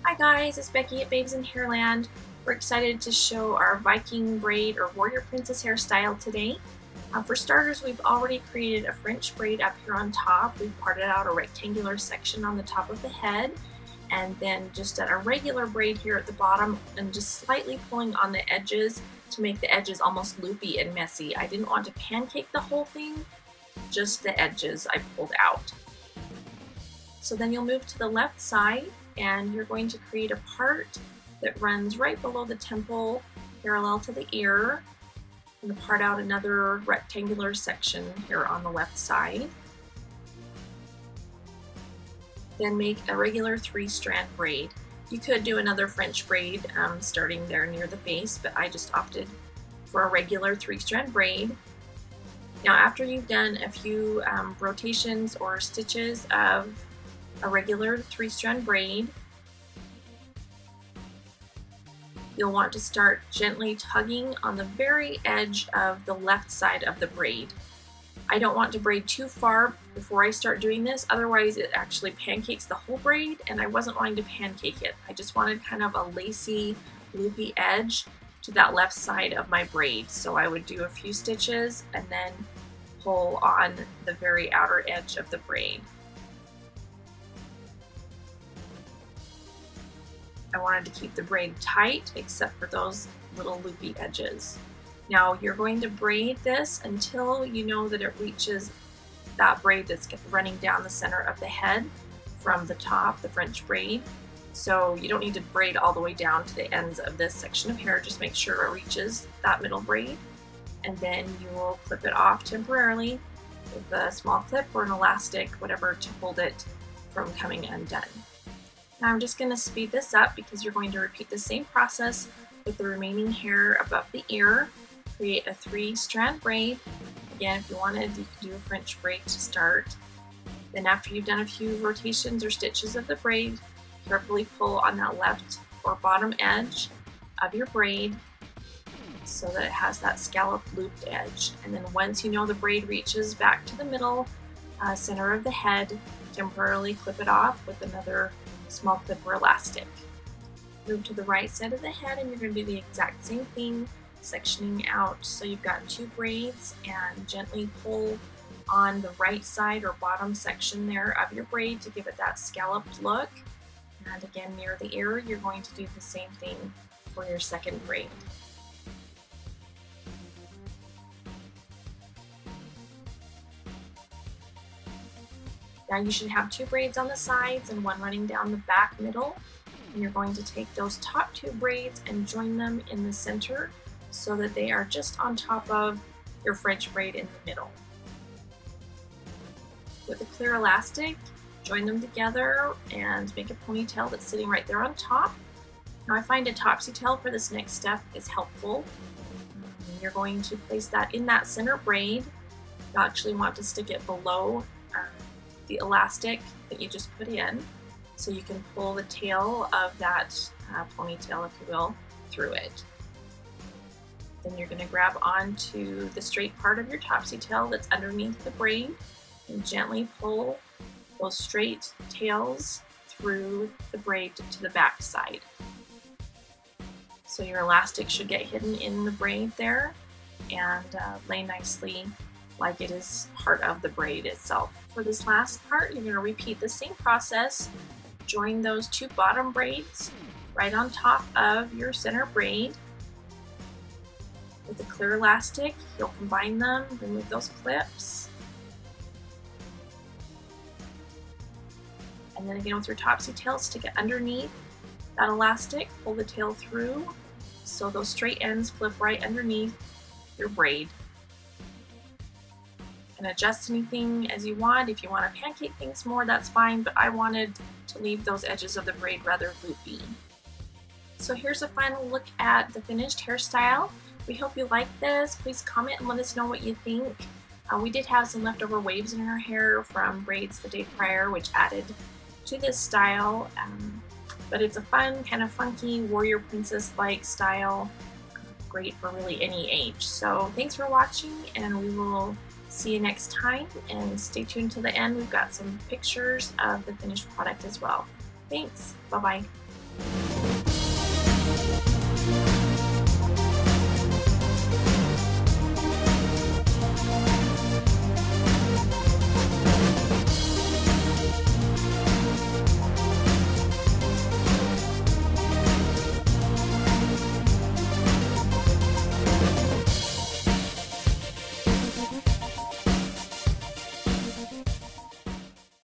Hi guys, it's Becky at Babes in Hairland. We're excited to show our Viking braid or warrior princess hairstyle today. For starters, we've already created a French braid up here on top. We've parted out a rectangular section on the top of the head, and then just a regular braid here at the bottom, and just slightly pulling on the edges to make the edges almost loopy and messy. I didn't want to pancake the whole thing, just the edges I pulled out. So then you'll move to the left side, and you're going to create a part that runs right below the temple, parallel to the ear. I'm going to part out another rectangular section here on the left side. Then make a regular 3-strand braid. You could do another French braid starting there near the base, but I just opted for a regular 3-strand braid. Now after you've done a few rotations or stitches of a regular 3-strand braid, you'll want to start gently tugging on the very edge of the left side of the braid. I don't want to braid too far before I start doing this, otherwise it actually pancakes the whole braid, and I wasn't wanting to pancake it. I just wanted kind of a lacy, loopy edge to that left side of my braid. So I would do a few stitches and then pull on the very outer edge of the braid. I wanted to keep the braid tight except for those little loopy edges. Now you're going to braid this until you know that it reaches that braid that's running down the center of the head from the top, the French braid. So you don't need to braid all the way down to the ends of this section of hair, just make sure it reaches that middle braid. And then you will clip it off temporarily with a small clip or an elastic, whatever, to hold it from coming undone. Now I'm just going to speed this up because you're going to repeat the same process with the remaining hair above the ear. Create a 3-strand braid. Again, if you wanted, you could do a French braid to start. Then after you've done a few rotations or stitches of the braid, carefully pull on that left or bottom edge of your braid so that it has that scalloped looped edge. And then once you know the braid reaches back to the middle center of the head, temporarily clip it off with another small clip or elastic. Move to the right side of the head, and you're going to do the exact same thing, sectioning out so you've got 2 braids, and gently pull on the right side or bottom section there of your braid to give it that scalloped look. And again, near the ear, you're going to do the same thing for your second braid. Now you should have 2 braids on the sides and 1 running down the back middle. And you're going to take those top 2 braids and join them in the center so that they are just on top of your French braid in the middle. With a clear elastic, join them together and make a ponytail that's sitting right there on top. Now I find a topsy tail for this next step is helpful. You're going to place that in that center braid. You actually want to stick it below the elastic that you just put in, so you can pull the tail of that ponytail, if you will, through it. Then you're going to grab onto the straight part of your topsy tail that's underneath the braid and gently pull those straight tails through the braid to the back side. So your elastic should get hidden in the braid there and lay nicely like it is part of the braid itself. For this last part, you're going to repeat the same process. Join those 2 bottom braids right on top of your center braid. With a clear elastic, you'll combine them, remove those clips. And then again with your topsy tail, stick it underneath that elastic, pull the tail through so those straight ends flip right underneath your braid. And adjust anything as you want. If you want to pancake things more, that's fine, but I wanted to leave those edges of the braid rather loopy. So here's a final look at the finished hairstyle. We hope you like this. Please comment and let us know what you think. We did have some leftover waves in our hair from braids the day prior, which added to this style, but it's a fun, kind of funky warrior princess-like style. Great for really any age. So thanks for watching, and we will see you next time, and stay tuned to the end. We've got some pictures of the finished product as well. Thanks. Bye-bye.